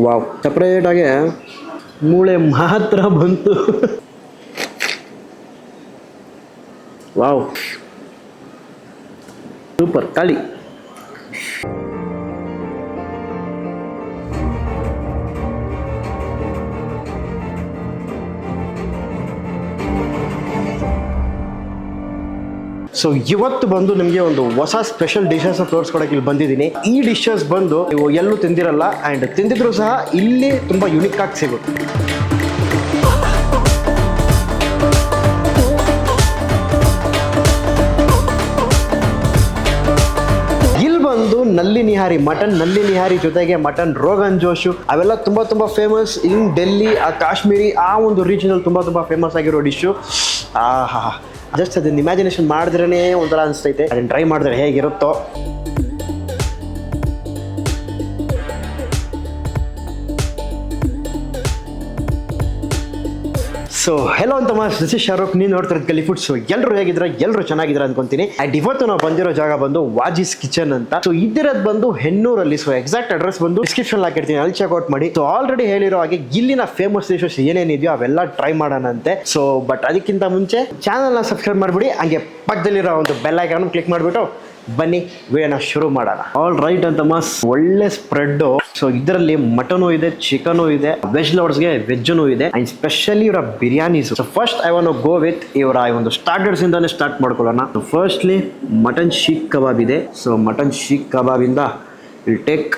Wow, ಸಪ್ರೇಟಾಗಿ ಮೂಳೆ ಮಾತ್ರ ಬಂತು. ವಾವ್, ಸೂಪರ್ ಖಾಲಿ. ಸೊ ಇವತ್ತು ಬಂದು ನಿಮಗೆ ಒಂದು ಹೊಸ ಸ್ಪೆಷಲ್ ಡಿಶಸ್ ತೋರಿಸ್ಕೊಡಕ್ಕೆ ಇಲ್ಲಿ ಬಂದಿದ್ದೀನಿ. ಈ ಡಿಶಸ್ ಬಂದು ನೀವು ಎಲ್ಲೂ ತಿಂದಿರಲ್ಲ, ಆ್ಯಂಡ್ ತಿಂದಿದ್ರು ಸಹ ಇಲ್ಲಿ ತುಂಬ ಯುನಿಕ್ ಆಗಿ ಸಿಗುತ್ತೆ. ಇಲ್ಲಿ ಬಂದು ನಲ್ಲಿ ನಿಹಾರಿ, ಮಟನ್ ನಲ್ಲಿ ನಿಹಾರಿ ಜೊತೆಗೆ ಮಟನ್ ರೋಗನ್ ಜೋಶು ಅವೆಲ್ಲ ತುಂಬ ಫೇಮಸ್ ಇನ್ ಡೆಲ್ಲಿ. ಆ ಕಾಶ್ಮೀರಿ ಆ ಒಂದು ರೀಜನಲ್ಲಿ ತುಂಬ ಫೇಮಸ್ ಆಗಿರೋ ಡಿಶ್ಶು. ಆಹಾ, ಜಸ್ಟ್ ಅದನ್ನ ಇಮ್ಯಾಜಿನೇಷನ್ ಮಾಡಿದ್ರೇ ಒಂಥರ ಅನಿಸ್ತೈತೆ. ಅದನ್ನು ಟ್ರೈ ಮಾಡಿದ್ರೆ ಹೇಗಿರುತ್ತೋ. ಸೊ ಹೆಲೋ ಅಂತ ದಿಸ್ ಇಸ್ ಶಾರುಖ್, ನೀವು ನೋಡ್ತಿರೋದು ಗಲ್ಲಿ ಫುಡ್. ಸೊ ಎಲ್ಲರೂ ಹೇಗಿದ್ರೆ ಎಲ್ಲರೂ ಚೆನ್ನಾಗಿದ್ರೆ ಅನ್ಕೊಂತೀನಿ. ಆ್ಯಂಡ್ ಇವತ್ತು ನಾವು ಬಂದಿರೋ ಜಾಗ ಬಂದು ವಾಜಿಸ್ ಕಿಚನ್ ಅಂತ. ಸೊ ಇದಿರೋದು ಬಂದು ಹೆಣ್ಣೂರಲ್ಲಿ. ಸೊ ಎಕ್ಸಾಕ್ಟ್ ಅಡ್ರೆಸ್ ಬಂದು ಡಿಸ್ಕ್ರಿಪ್ಷನ್ ಹಾಕಿರ್ತೀನಿ, ಅಲ್ಲಿ ಚೆಕ್ಔಟ್ ಮಾಡಿ. ಸೊ ಆಲ್ರೆಡಿ ಹೇಳಿರೋ ಹಾಗೆ ಇಲ್ಲಿನ ಫೇಮಸ್ ಡಿಶಸ್ ಏನೇನಿದೆಯೋ ಅವೆಲ್ಲ ಟ್ರೈ ಮಾಡೋಣಂತೆ. ಸೊ ಬಟ್ ಅದಕ್ಕಿಂತ ಮುಂಚೆ ಚಾನಲ್ನ ಸಬ್ಸ್ಕ್ರೈಬ್ ಮಾಡಿಬಿಡಿ, ಹಂಗೆ ಪಕ್ಕದಲ್ಲಿರೋ ಒಂದು ಬೆಲ್ ಐಕಾನ್ ಕ್ಲಿಕ್ ಮಾಡಿಬಿಟ್ಟು ಬನ್ನಿ ವಿಡಿಯೋನ ಶುರು ಮಾಡೋಣ. ಆಲ್ ರೈಟ್ ಅಂತ ಒಳ್ಳೆ ಸ್ಪ್ರೆಡ್. ಸೊ ಇದರಲ್ಲಿ ಮಟನು ಇದೆ, ಚಿಕನು ಇದೆ, ವೆಜ್ ಲವರ್ಸ್ಗೆ ವೆಜ್ಜನು ಇದೆ, ಅಂಡ್ ಸ್ಪೆಷಲಿ ಇವರ biryanis. So first I want go with ಇವರ ಒಂದು ಸ್ಟಾರ್ಟರ್ಸ್ ಇಂದಾನೆ ಸ್ಟಾರ್ಟ್ ಮಾಡ್ಕೊಳ್ಳೋಣ. ಸೊ ಫಸ್ಟ್ಲಿ ಮಟನ್ ಶೀಖ್ ಕಬಾಬ್ ಇದೆ. ಸೊ ಮಟನ್ ಶೀಖ್ ಕಬಾಬ್ ಇಂದ ವಿಲ್ ಟೇಕ್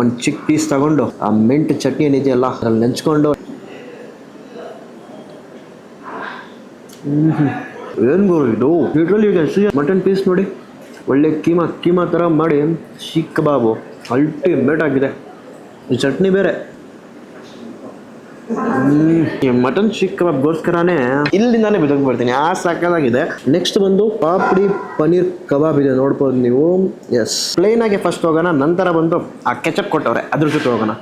ಒಂದು ಚಿಕ್ಕ ಪೀಸ್ ತಗೊಂಡು ಆ ಮಿಂಟ್ ಚಟ್ನಿ ಏನಿದೆಯಲ್ಲ ಅದ್ರಲ್ಲಿ ನೆಂಚ್ಕೊಂಡು ಏನು ಗುರು ಇದು, literally you can see mutton piece ನೋಡಿ, ಒಳ್ಳೆ ಕೀಮಾ ಥರ ಮಾಡಿ ಶೀಖ್ ಕಬಾಬು ಅಲ್ಟಿಮೇಟ್ ಆಗಿದೆ. ಈ ಚಟ್ನಿ ಬೇರೆ. ಮಟನ್ ಶೀಖ್ ಕಬಾಬ್ಗೋಸ್ಕರನೇ ಇಲ್ಲಿಂದಾನೆ ಬಿದ್ದೋಗಿ ಬರ್ತೀನಿ, ಆ ಸಾಕಾಗಿದೆ. ನೆಕ್ಸ್ಟ್ ಬಂದು ಪಾಪಡಿ ಪನ್ನೀರ್ ಕಬಾಬ್ ಇದೆ, ನೋಡ್ಬೋದು ನೀವು. ಎಸ್, ಪ್ಲೇನ್ ಆಗಿ ಫಸ್ಟ್ ಹೋಗೋಣ, ನಂತರ ಬಂದು ಆ ಕೆಚಪ್ ಕೊಟ್ಟವ್ರೆ ಅದ್ರ ಜೊತೆ ಹೋಗೋಣ.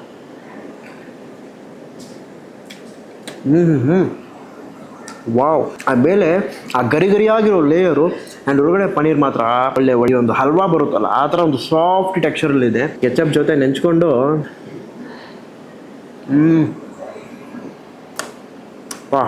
ವಾವ್, ಆ ಮೇಲೆ ಆ ಗರಿಯಾಗಿರೋ ಲೇಯರು ಆ್ಯಂಡ್ ಒಳಗಡೆ ಪನ್ನೀರ್ ಮಾತ್ರ ಒಳ್ಳೆ ಒಂದು ಹಲ್ವಾ ಬರುತ್ತಲ್ಲ ಆ ಥರ ಒಂದು ಸಾಫ್ಟ್ ಟೆಕ್ಸ್ಚರಲ್ಲಿ ಇದೆ. ಕೆಚಪ್ ಜೊತೆ ನೆಂಚ್ಕೊಂಡು ವಾ.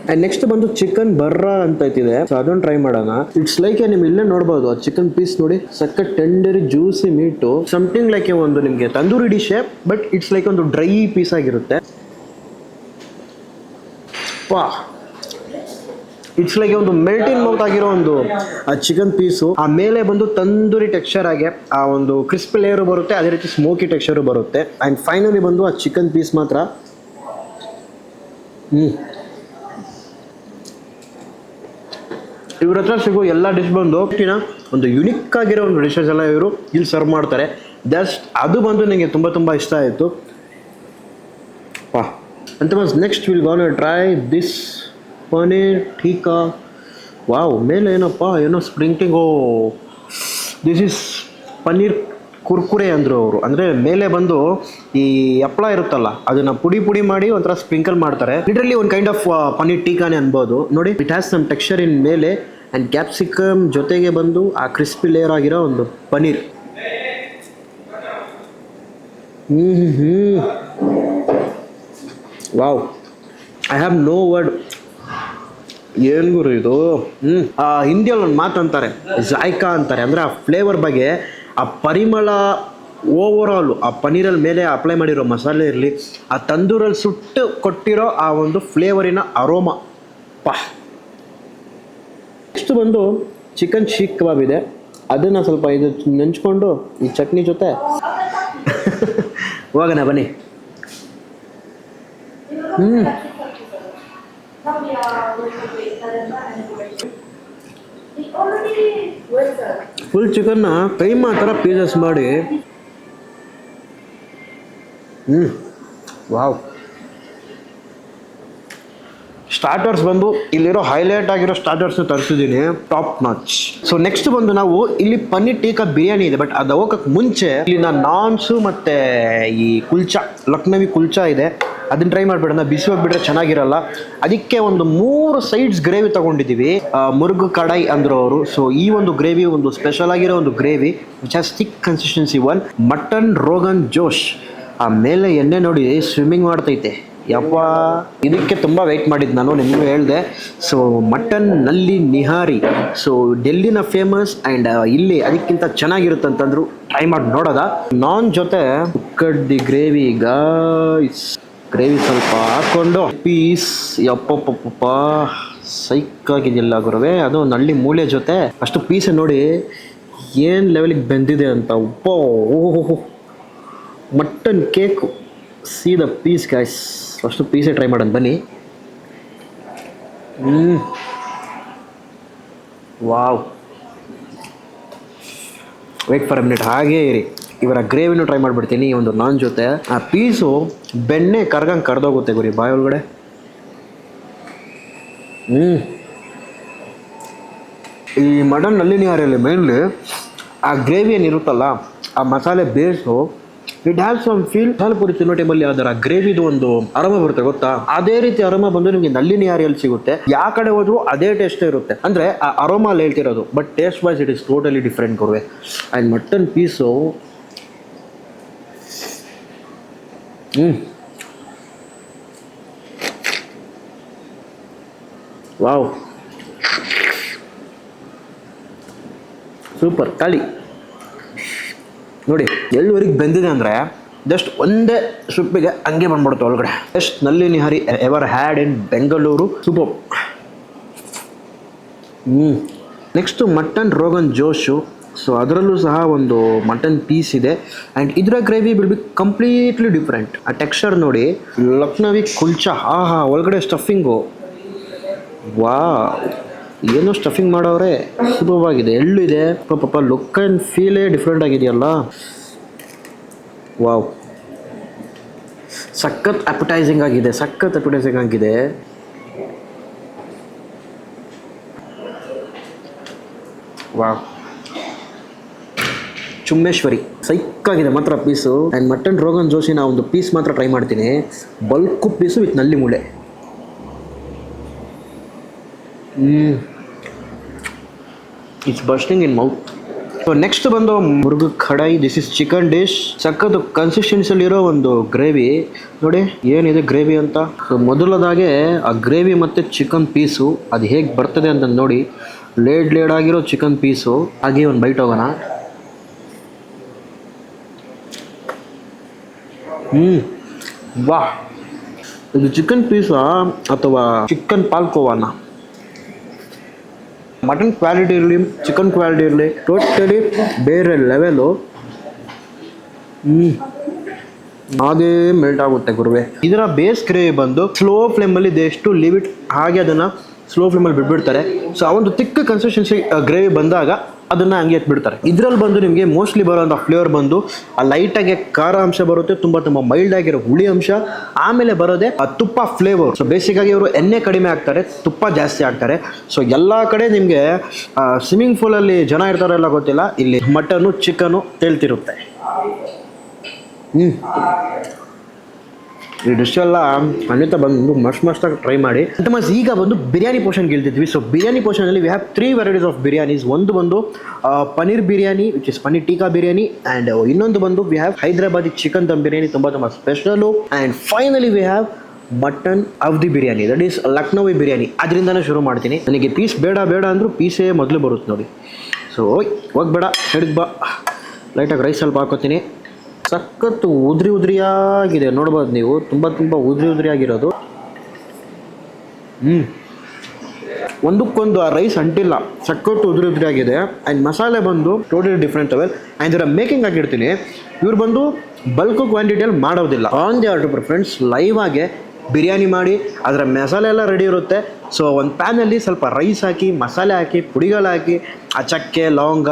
ಆ್ಯಂಡ್ ನೆಕ್ಸ್ಟ್ ಬಂದು ಚಿಕನ್ ಬರ್ರಾ ಅಂತ ಇದೆ. ಸೊ ಅದನ್ನು ಟ್ರೈ ಮಾಡೋಣ. ಇಟ್ಸ್ ಲೈಕ್ ನಿಮ್ಗೆ ಇಲ್ಲೇ ನೋಡ್ಬೋದು ಆ ಚಿಕನ್ ಪೀಸ್ ನೋಡಿ, ಸಕ್ಕ tender juicy meat, something like ಒಂದು ನಿಮಗೆ tandoori dish, but it's like ಒಂದು ಡ್ರೈ ಪೀಸ್ ಆಗಿರುತ್ತೆ. ವಾ, ಇಟ್ಸ್ ಲೈಕ್ ಒಂದು ಮೆಲ್ಟ್ ಇನ್ ಮೌತ್ ಆಗಿರೋ ಒಂದು ಆ ಚಿಕನ್ ಪೀಸು. ಆ ಮೇಲೆ ಬಂದು ತಂದೂರಿ ಟೆಕ್ಸ್ಚರ್ ಆಗಿ ಆ ಒಂದು ಕ್ರಿಸ್ಪಿ ಲೇಯರು ಬರುತ್ತೆ, ಅದೇ ರೀತಿ ಸ್ಮೋಕಿ ಟೆಕ್ಸ್ಚರು ಬರುತ್ತೆ. ಆ್ಯಂಡ್ ಫೈನಲಿ ಬಂದು ಆ ಚಿಕನ್ ಪೀಸ್ ಮಾತ್ರ ಇವ್ರ ಹತ್ರ ಸಿಗೋ ಎಲ್ಲ ಡಿಶ್ ಬಂದು ಒಂದು ಯುನಿಕ್ ಆಗಿರೋ ಒಂದು ಡಿಶಸ್ ಎಲ್ಲ ಇವರು ಇಲ್ಲಿ ಸರ್ವ್ ಮಾಡ್ತಾರೆ. ಅದು ಬಂದು ನನಗೆ ತುಂಬ ಇಷ್ಟ ಆಯಿತು. ಅಂತ next will gonna try this paneer tikka. Wow, ಮೇಲೆ ಏನೋ sprinkling. This is paneer Kurkure ಅಂದರು ಅವರು. ಅಂದರೆ ಮೇಲೆ ಬಂದು ಈ ಹಪ್ಪಳ ಇರುತ್ತಲ್ಲ ಅದನ್ನು ಪುಡಿ ಮಾಡಿ ಒಂಥರ ಸ್ಪ್ರಿಂಕಲ್ ಮಾಡ್ತಾರೆ. ಲಿಟ್ರಲಿ ಒಂದು ಕೈಂಡ್ ಆಫ್ ಪನ್ನೀರ್ ಟಿಕ್ಕಾನೇ ಅನ್ಬೋದು ನೋಡಿ. ಇಟ್ ಹ್ಯಾಸ್ ಸಮ್ ಟೆಕ್ಸ್ಚರ್ ಇನ್ ಮೇಲೆ ಆ್ಯಂಡ್ ಕ್ಯಾಪ್ಸಿಕಮ್ ಜೊತೆಗೆ ಬಂದು ಆ ಕ್ರಿಸ್ಪಿ ಲೇಯರ್ ಆಗಿರೋ ಒಂದು paneer. Wow, I have no word. ಏನು ಗುರು ಇದು. ಹಿಂದಿಯಲ್ಲಿ ಒಂದು ಮಾತು ಅಂತಾರೆ, ಜಾಯ್ಕಾ ಅಂತಾರೆ. ಅಂದರೆ ಆ ಫ್ಲೇವರ್ ಬಗ್ಗೆ, ಆ ಪರಿಮಳ, ಓವರಾಲ್ ಆ ಪನ್ನೀರಲ್ಲಿ ಮೇಲೆ ಅಪ್ಲೈ ಮಾಡಿರೋ ಮಸಾಲೆ ಇರಲಿ, ಆ ತಂದೂರಲ್ಲಿ ಸುಟ್ಟು ಕೊಟ್ಟಿರೋ ಆ ಒಂದು ಫ್ಲೇವರಿನ ಅರೋಮಾ. ನೆಕ್ಸ್ಟ್ ಬಂದು ಚಿಕನ್ ಶೀಖ್ ಕಬಾಬ್ ಇದೆ. ಅದನ್ನು ಸ್ವಲ್ಪ ಇದು ನೆಂಚ್ಕೊಂಡು ಈ ಚಟ್ನಿ ಜೊತೆ ಹೋಗೋಣ ಬನ್ನಿ. ಫುಲ್ ಚಿಕನ್ನ ಕೈಮಾ ಥರ ಪೀಸಸ್ ಮಾಡಿ. ವಾವ್. ಸ್ಟಾರ್ಟರ್ಸ್ ಬಂದು ಇಲ್ಲಿರೋ ಹೈಲೈಟ್ ಆಗಿರೋ ಸ್ಟಾರ್ಟರ್ಸ್ ತರಿಸಿದ್ದೀನಿ, ಟಾಪ್ ನಾಚ್. ಸೊ ನೆಕ್ಸ್ಟ್ ಬಂದು ನಾವು ಇಲ್ಲಿ ಪನ್ನೀರ್ ಟಿಕ್ಕಾ ಬಿರಿಯಾನಿ ಇದೆ. ಬಟ್ ಅದು ಹೋಗಕ್ಕೆ ಮುಂಚೆ ಇಲ್ಲಿನ ನಾನ್ಸು ಮತ್ತು ಈ ಕುಲ್ಚಾ, ಲಕ್ನವಿ ಕುಲ್ಚಾ ಇದೆ, ಅದನ್ನ ಟ್ರೈ ಮಾಡಿಬಿಡೋಣ. ಬಿಸಿ ಹೋಗ್ಬಿಟ್ರೆ ಚೆನ್ನಾಗಿರಲ್ಲ. ಅದಕ್ಕೆ ಒಂದು 3 ಸೈಡ್ಸ್ ಗ್ರೇವಿ ತೊಗೊಂಡಿದ್ದೀವಿ. ಮುರುಗು ಕಡಾಯಿ ಅಂದರು ಅವರು. ಸೊ ಈ ಒಂದು ಗ್ರೇವಿ ಒಂದು ಸ್ಪೆಷಲ್ ಆಗಿರೋ ಒಂದು gravy which has thick consistency. One mutton rogan josh ಆ ಮೇಲೆ ಎಣ್ಣೆ ನೋಡಿ ಸ್ವಿಮ್ಮಿಂಗ್ ಮಾಡ್ತೈತೆ. ಯಪ್ಪ, ಇದಕ್ಕೆ ತುಂಬ ವೆಯ್ಟ್ ಮಾಡಿದ್ದು ನಾನು, ನಿಮಗೂ ಹೇಳಿದೆ. ಸೊ ಮಟನ್ ನಲ್ಲಿ ನಿಹಾರಿ, ಸೊ ಡೆಲ್ಲಿನ ಫೇಮಸ್ ಆ್ಯಂಡ್ ಇಲ್ಲಿ ಅದಕ್ಕಿಂತ ಚೆನ್ನಾಗಿರುತ್ತೆ ಅಂತಂದ್ರು. ಟ್ರೈ ಮಾಡಿ ನೋಡೋದ. ನಾನ್ ಜೊತೆ ಕಡ್ಡಿ ಗ್ರೇವಿ, ಗ್ರೇವಿ ಸ್ವಲ್ಪ ಹಾಕ್ಕೊಂಡು ಪೀಸ್, ಯಪ್ಪಪ್ಪಪ್ಪ ಸೈಕಾಗಿದೆಯಲ್ಲ ಗುರುವೆ. ಅದು ನಳ್ಳಿ ಮೂಳೆ ಜೊತೆ ಅಷ್ಟು ಪೀಸ್ ನೋಡಿ ಏನು ಲೆವೆಲಿಗೆ ಬೆಂದಿದೆ ಅಂತ. ಉಪ್ಪ, ಓಹೋ, mutton cake, see the piece guys. First ಪೀಸೇ ಟ್ರೈ ಮಾಡೋಣ ಬನ್ನಿ. Wow, wait for a minute, ಹಾಗೇ ಇರಿ. ಇವರ ಗ್ರೇವಿನೂ ಟ್ರೈ ಮಾಡಿಬಿಡ್ತೀನಿ ಈ ಒಂದು ನಾನ್ ಜೊತೆ. ಆ ಪೀಸು ಬೆಣ್ಣೆ ಕರ್ಗಂಗೆ ಕರ್ದೋಗುತ್ತೆ ಗುರಿ ಬಾಯಿ ಒಳಗಡೆ. ಈ ಮಟನ್ ನಲ್ಲಿ ನಿಹಾರಿಯಲ್ಲಿ ಮೇನ್ಲಿ ಆ ಗ್ರೇವಿ ಏನಿರುತ್ತಲ್ಲ, ಆ ಮಸಾಲೆ ಬೇಸು, ಇಟ್ ಹ್ಯಾಸ್ ಸಮ್ ಫೀಲ್. ಮಸಾಲೆ ಪೂರಿ ತಿನ್ನೋ ಟೈಮಲ್ಲಿ ಅದರ ಗ್ರೇವಿದು ಒಂದು ಅರೋಮ ಬರುತ್ತೆ ಗೊತ್ತಾ, ಅದೇ ರೀತಿ ಅರೋಮ ಬಂದು ನಿಮಗೆ ನಲ್ಲಿ ನಿಹಾರಿಯಲ್ಲಿ ಸಿಗುತ್ತೆ. ಯಾವ ಕಡೆ ಹೋದ್ರೂ ಅದೇ ಟೇಸ್ಟ್ ಇರುತ್ತೆ, ಅಂದರೆ ಆ ಅರೋಮ ಅಲ್ಲಿ ಹೇಳ್ತಿರೋದು. But taste wise it is totally different ಗುರುವೆ. And mutton piece wow, super. ಖಾಲಿ ನೋಡಿ ಎಲ್ಲಿವರೆಗೆ ಬೆಂದಿದೆ ಅಂದರೆ ಜಸ್ಟ್ ಒಂದೇ ಸುಪ್ಪಿಗೆ ಹಂಗೆ ಬಂದ್ಬಿಡುತ್ತೆ ಒಳಗಡೆ. Just nalli nihari ever had in Bengaluru. Super. Next mutton rogan josh. So ಅದರಲ್ಲೂ ಸಹ ಒಂದು ಮಟನ್ ಪೀಸ್ ಇದೆ ಆ್ಯಂಡ್ ಇದರ gravy will be completely different. ಆ ಟೆಕ್ಸ್ಚರ್ ನೋಡಿ, ಲಕ್ನವಿ ಕುಲ್ಚಾ, ಆಹಾ, ಒಳಗಡೆ ಸ್ಟಫಿಂಗು, ವಾ, ಏನೋ ಸ್ಟಫಿಂಗ್ ಮಾಡೋರೆ, ಸುಲಭವಾಗಿದೆ. ಎಳ್ಳಿದೆ ಪಾಪ, ಲುಕ್ ಆ್ಯಂಡ್ ಫೀಲೇ ಡಿಫ್ರೆಂಟ್ ಆಗಿದೆಯಲ್ಲ. ವಾವ್, ಸಖತ್ ಅಪಟೈಸಿಂಗ್ ಆಗಿದೆ. ವಾವ್, ಚುಮ್ಮೇಶ್ವರಿ ಸೈಕಾಗಿದೆ ಮಾತ್ರ ಪೀಸು. ಆ್ಯಂಡ್ ಮಟನ್ ರೋಗನ್ ಜೋಶಿನ ಒಂದು ಪೀಸ್ ಮಾತ್ರ ಟ್ರೈ ಮಾಡ್ತೀನಿ. ಬಲ್ಕು ಪೀಸು ವಿತ್ ನಲ್ಲಿ ಮೂಳೆ. It's busting in mouth. So next ಬಂದು ಮುರುಘ ಕಡಾಯಿ. This is chicken dish. ಸಖತ್ತು ಕನ್ಸಿಸ್ಟೆನ್ಸಿಲಿರೋ ಒಂದು ಗ್ರೇವಿ ನೋಡಿ ಏನಿದೆ ಗ್ರೇವಿ ಅಂತ. ಸೊ ಮೊದಲದಾಗೆ ಆ ಗ್ರೇವಿ ಮತ್ತು ಚಿಕನ್ ಪೀಸು ಅದು ಹೇಗೆ ಬರ್ತದೆ ಅಂತ ನೋಡಿ. ಲೇಡ್ ಆಗಿರೋ ಚಿಕನ್ ಪೀಸು, ಹಾಗೆ ಒಂದು ಬೈಟ್ ಹೋಗೋಣ. ವಾ, ಇದು ಚಿಕನ್ ಪೀಸಾ ಅಥವಾ ಚಿಕನ್ ಪಾಲ್ಕೋವಾನ? ಮಟನ್ ಕ್ವಾಲಿಟಿ ಇರಲಿ, ಚಿಕನ್ ಕ್ವಾಲಿಟಿ ಇರಲಿ, ಟೋಟಲಿ ಬೇರೆ ಲೆವೆಲು. ಅದೇ ಮೆಲ್ಟ್ ಆಗುತ್ತೆ ಗುರುವೆ. ಇದರ ಬೇಸ್ ಗ್ರೇವಿ ಬಂದು ಸ್ಲೋ ಫ್ಲೇಮಲ್ಲಿ ಎಷ್ಟು ಲೀವ್ ಇಟ್, ಹಾಗೆ ಅದನ್ನು ಸ್ಲೋ ಫ್ಲೇಮಲ್ಲಿ ಬಿಟ್ಬಿಡ್ತಾರೆ. ಸೊ ಆ ಒಂದು ತಿಕ್ಕ ಕನ್ಸಿಸ್ಟೆನ್ಸಿ ಗ್ರೇವಿ ಬಂದಾಗ ಅದನ್ನು ಹಂಗೆ ಎತ್ಬಿಡ್ತಾರೆ. ಇದರಲ್ಲಿ ಬಂದು ನಿಮಗೆ ಮೋಸ್ಟ್ಲಿ ಬರೋಂಥ ಫ್ಲೇವರ್ ಬಂದು ಆ ಲೈಟಾಗಿ ಖಾರ ಅಂಶ ಬರುತ್ತೆ, ತುಂಬ ಮೈಲ್ಡ್ ಆಗಿರೋ ಹುಳಿ ಅಂಶ, ಆಮೇಲೆ ಬರೋದೇ ಆ ತುಪ್ಪ ಫ್ಲೇವರ್. ಸೊ ಬೇಸಿಕ್ಕಾಗಿ ಇವರು ಎಣ್ಣೆ ಕಡಿಮೆ ಹಾಕ್ತಾರೆ, ತುಪ್ಪ ಜಾಸ್ತಿ ಹಾಕ್ತಾರೆ. ಸೊ ಎಲ್ಲ ಕಡೆ ನಿಮಗೆ ಸ್ವಿಮ್ಮಿಂಗ್ ಪೂಲಲ್ಲಿ ಜನ ಇರ್ತಾರೆಲ್ಲ ಗೊತ್ತಿಲ್ಲ, ಇಲ್ಲಿ ಮಟನ್ನು ಚಿಕನು ತೇಲ್ತಿರುತ್ತೆ. ಈ ಡಿಶ್ ಎಲ್ಲ ಖಂಡಿತ ಬಂದು ಮಸ್ತಾಗಿ ಟ್ರೈ ಮಾಡಿ. ಈಗ ಬಂದು ಬಿರಿಯಾನಿ ಪೋರ್ಷನ್ಗೆ ಇಳ್ತಿದ್ವಿ. ಸೊ ಬಿರಿಯಾನಿ ಪೋರ್ಷನಲ್ಲಿ we have 3 varieties of biryanis. ಒಂದು ಬಂದು paneer biryani which is paneer tikka biryani, and ಇನ್ನೊಂದು ಬಂದು we have Hyderabadi chicken dum biryani, ತುಂಬ special. And finally we have mutton Awadhi biryani, that is Lucknowi biryani. ಅದರಿಂದನೇ ಶುರು ಮಾಡ್ತೀನಿ. ನನಗೆ ಪೀಸ್ ಬೇಡ ಅಂದರೂ ಪೀಸೇ ಮೊದಲು ಬರುತ್ತೆ ನೋಡಿ. ಸೊ ಹೋಗ್ಬೇಡ, ಸೈಡ್ಗೆ ಬಾ. ಲೈಟಾಗಿ ರೈಸ್ ಸ್ವಲ್ಪ ಹಾಕೋತೀನಿ. ಸಖತ್ತು ಉದ್ರಿಯಾಗಿದೆ ನೋಡ್ಬೋದು ನೀವು, ತುಂಬ ಉದ್ರಿಯಾಗಿರೋದು. ಒಂದಕ್ಕೊಂದು ಆ ರೈಸ್ ಅಂಟಿಲ್ಲ, ಸಖತ್ತು ಉದ್ರಿಯಾಗಿದೆ. ಆ್ಯಂಡ್ ಮಸಾಲೆ ಬಂದು ಟೋಟಲಿ ಡಿಫ್ರೆಂಟ್ ಲೆವೆಲ್. ಆ್ಯಂಡ್ ಇದರ ಮೇಕಿಂಗ್ ಆಗಿರ್ತೀನಿ, ಇವ್ರು ಬಂದು ಬಲ್ಕ್ ಕ್ವಾಂಟಿಟಿಯಲ್ಲಿ ಮಾಡೋದಿಲ್ಲ. On the order friends, live ಆಗಿ ಬಿರಿಯಾನಿ ಮಾಡಿ ಅದರ ಮಸಾಲೆ ಎಲ್ಲ ರೆಡಿ ಇರುತ್ತೆ. ಸೊ ಒಂದು ಪ್ಯಾನಲ್ಲಿ ಸ್ವಲ್ಪ ರೈಸ್ ಹಾಕಿ, ಮಸಾಲೆ ಹಾಕಿ, ಪುಡಿಗಳು ಹಾಕಿ, ಆ ಚಕ್ಕೆ ಲವಂಗ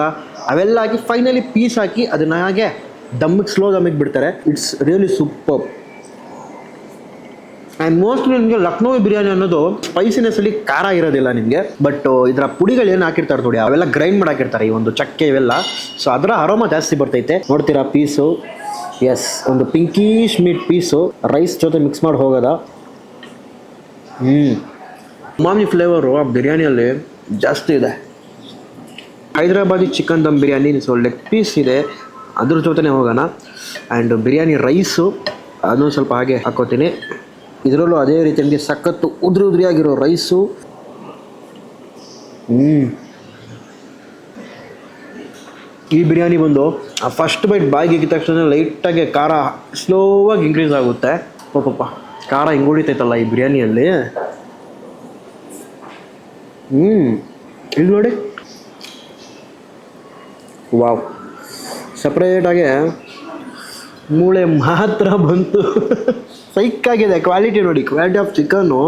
ಅವೆಲ್ಲ ಹಾಕಿ, ಫೈನಲಿ ಪೀಸ್ ಹಾಕಿ ಅದನ್ನು ಹಾಗೆ ಸ್ಲೋ ದಮ್ಮಿಗೆ ಬಿಡ್ತಾರೆ. It's really super. And mostly ನಿಮಗೆ ಲಕ್ನೋವಿ ಬಿರಿಯಾನಿ ಅನ್ನೋದು ಸ್ಪೈಸಿನೆಸ್ಸಲ್ಲಿ ಖಾರ ಇರೋದಿಲ್ಲ ನಿಮಗೆ. ಬಟ್ ಇದರ ಪುಡಿಗಳು ಏನು ಹಾಕಿರ್ತಾರೆ ನೋಡಿ, ಅವೆಲ್ಲ ಗ್ರೈಂಡ್ ಮಾಡಿ ಹಾಕಿರ್ತಾರೆ, ಈ ಒಂದು ಚಕ್ಕೆ ಇವೆಲ್ಲ. ಸೊ ಅದರ ಅರೋಮ ಜಾಸ್ತಿ ಬರ್ತೈತೆ. ನೋಡ್ತೀರಾ ಪೀಸು, ಎಸ್, ಒಂದು ಪಿಂಕೀಶ್ ಮೀಟ್ ಪೀಸು ರೈಸ್ ಜೊತೆ ಮಿಕ್ಸ್ ಮಾಡಿ ಹೋಗೋದ. ಮಾಮಿ ಫ್ಲೇವರು ಆ ಬಿರಿಯಾನಿಯಲ್ಲಿ ಜಾಸ್ತಿ ಇದೆ. Hyderabadi chicken dum biryani, so leg piece ಇದೆ, ಅದ್ರ ಜೊತೆನೇ ಹೋಗೋಣ. ಆ್ಯಂಡ್ ಬಿರಿಯಾನಿ ರೈಸು ಅದನ್ನು ಸ್ವಲ್ಪ ಹಾಗೆ ಹಾಕ್ಕೋತೀನಿ. ಇದರಲ್ಲೂ ಅದೇ ರೀತಿ ನನಗೆ ಸಖತ್ತು ಉದ್ರಿಯಾಗಿರೋ ರೈಸು. ಈ ಬಿರಿಯಾನಿ ಬಂದು ಆ ಫಸ್ಟ್ ಬೈಟ್ ಬಾಯಿಗೆ ಇಕ್ಕಿದ ತಕ್ಷಣ ಲೈಟಾಗಿ ಖಾರ ಸ್ಲೋವಾಗಿ ಇನ್ಕ್ರೀಸ್ ಆಗುತ್ತೆ. ಪಾಪ ಖಾರ ಹಿಂಗೆ ಹೊಡಿತೈತಲ್ಲ ಈ ಬಿರಿಯಾನಿಯಲ್ಲಿ. ಇಲ್ಲಿ ನೋಡಿ, ವಾವ್, ಸಪ್ರೇಟಾಗಿ ಮೂಳೆ ಮಾತ್ರ ಬಂತು. ಸೈಕ್ಕಾಗಿದೆ ಕ್ವಾಲಿಟಿ ನೋಡಿ, ಕ್ವಾಲಿಟಿ ಆಫ್ ಚಿಕನ್ನು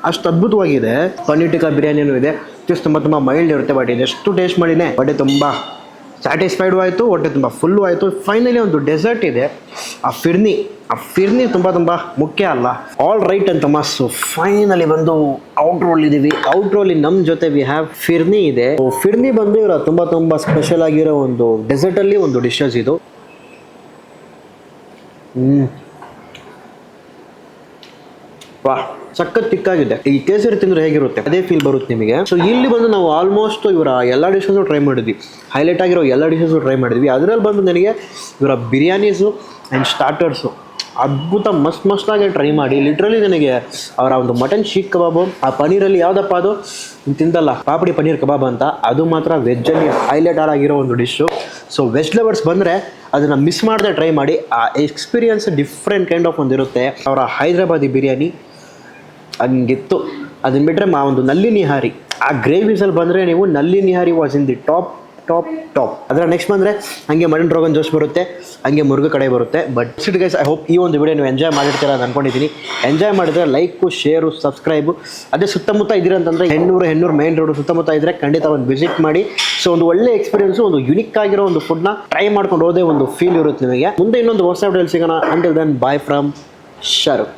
ಅಷ್ಟು ಅದ್ಭುತವಾಗಿದೆ. ಪನ್ನೀರ್ ಟಿಕ್ಕಾ ಬಿರಿಯಾನಿನೂ ಇದೆ, ಟೇಸ್ಟ್ ತುಂಬ ಮೈಲ್ಡ್ ಇರುತ್ತೆ. ಬಟ್ ಇದೆಷ್ಟು ಟೇಸ್ಟ್ ಮಾಡಿನೇ ಹೊಟ್ಟೆ ತುಂಬ ಸ್ಯಾಟಿಸ್ಫೈಡು ಆಯಿತು, ಹೊಟ್ಟೆ ತುಂಬ ಫುಲ್ಲು ಆಯಿತು. ಫೈನಲಿ ಒಂದು ಡೆಸರ್ಟ್ ಇದೆ, ಆ ಫಿರ್ನಿ ತುಂಬ ಮುಖ್ಯ ಅಲ್ಲ. ಆಲ್ ರೈಟ್ ಅಂತ ಮಸ್ಸು. ಫೈನಲಿ ಬಂದು ಔಟ್ ರೋಲ್ ಇದ್ದೀವಿ. ಔಟ್ ರೋಲಿ ನಮ್ಮ ಜೊತೆ ವಿ ಹ್ಯಾವ್ ಫಿರ್ನಿ ಇದೆ. ಫಿರ್ನಿ ಬಂದು ಇವರ ತುಂಬ ಸ್ಪೆಷಲ್ ಆಗಿರೋ ಒಂದು ಡೆಸರ್ಟಲ್ಲಿ ಒಂದು ಡಿಶಸ್ ಇದು. ವಾ, ಸಖತ್ ತಿಕ್ಕಾಗಿದೆ. ಈ ಕೇಸರಿ ತಿಂದರೆ ಹೇಗಿರುತ್ತೆ ಅದೇ ಫೀಲ್ ಬರುತ್ತೆ ನಿಮಗೆ. ಸೊ ಇಲ್ಲಿ ಬಂದು ನಾವು ಆಲ್ಮೋಸ್ಟ್ ಇವರ ಎಲ್ಲ ಡಿಶಸ್ಸು ಟ್ರೈ ಮಾಡಿದ್ವಿ, ಹೈಲೈಟ್ ಆಗಿರೋ ಎಲ್ಲ ಡಿಶಸ್ಸು ಟ್ರೈ ಮಾಡಿದ್ವಿ. ಅದರಲ್ಲಿ ಬಂದು ನನಗೆ ಇವರ ಬಿರಿಯಾನೀಸು ಆ್ಯಂಡ್ ಸ್ಟಾರ್ಟರ್ಸು ಅದ್ಭುತ ಮಸ್ತಾಗಿ ಟ್ರೈ ಮಾಡಿ. ಲಿಟ್ರಲಿ ನನಗೆ ಅವರ ಒಂದು ಮಟನ್ ಶೀಖ್ ಕಬಾಬು, ಆ ಪನ್ನೀರಲ್ಲಿ ಯಾವುದಪ್ಪ ಅದು ತಿಂದಲ್ಲ, ಪಾಪಡಿ ಪನ್ನೀರ್ ಕಬಾಬ್ ಅಂತ, ಅದು ಮಾತ್ರ ವೆಜ್ಜಲ್ಲಿ ಹೈಲೈಟ್ ಆಗಿರೋ ಒಂದು ಡಿಶ್ಶು. ಸೊ ವೆಜ್ ಲವರ್ಸ್ ಬಂದರೆ ಅದನ್ನು ಮಿಸ್ ಮಾಡದೆ ಟ್ರೈ ಮಾಡಿ. ಆ ಎಕ್ಸ್ಪೀರಿಯನ್ಸ್ ಡಿಫ್ರೆಂಟ್ ಕೈಂಡ್ ಆಫ್ ಒಂದು ಇರುತ್ತೆ. ಅವರ ಹೈದ್ರಾಬಾದಿ ಬಿರಿಯಾನಿ ಹಂಗಿತ್ತು. ಅದನ್ನ ಬಿಟ್ಟರೆ ಒಂದು ನಲ್ಲಿ ನಿಹಾರಿ, ಆ ಗ್ರೇವೀಸಲ್ಲಿ ಬಂದರೆ ನೀವು ನಲ್ಲಿ ನಿಹಾರಿ ವಾಸ್ ಇನ್ ದಿ ಟಾಪ್. ಅದರ ನೆಕ್ಸ್ಟ್ ಬಂದರೆ ಹಂಗೆ ಮಟನ್ ರೋಗನ್ ಜೋಶ್ ಬರುತ್ತೆ, ಹಂಗೆ ಮುರುಘಾ ಕಡೆ ಬರುತ್ತೆ. But it guys, I hope ಈ ಒಂದು ವಿಡಿಯೋ ನೀವು ಎಂಜಾಯ್ ಮಾಡಿರ್ತೀರ ಅಂತ ಅಂದ್ಕೊಂಡಿದ್ದೀನಿ. ಎಂಜಾಯ್ ಮಾಡಿದ್ರೆ ಲೈಕು, ಶೇರು, ಸಬ್ಸ್ಕ್ರೈಬು. ಅದೇ ಸುತ್ತಮುತ್ತ ಇದ್ದೀರ ಅಂತಂದರೆ ಹೆಣ್ಣೂರು ಮೈನ್ ರೋಡು ಸುತ್ತಮುತ್ತ ಇದ್ದರೆ ಖಂಡಿತ ಒಂದು ವಿಸಿಟ್ ಮಾಡಿ. ಸೊ ಒಂದು ಒಳ್ಳೆ ಎಕ್ಸ್ಪೀರಿಯನ್ಸು, ಒಂದು ಯುನಿಕ್ ಆಗಿರೋ ಒಂದು ಫುಡ್ನ ಟ್ರೈ ಮಾಡ್ಕೊಂಡು ಹೋದೇ ಒಂದು ಫೀಲ್ ಇರುತ್ತೆ ನಿಮಗೆ. ಮುಂದೆ ಇನ್ನೊಂದು ಹೊಸ ವಿಡಿಯೋಲಿ ಸಿಗೋಣ. Until then, bye from Shahrukh.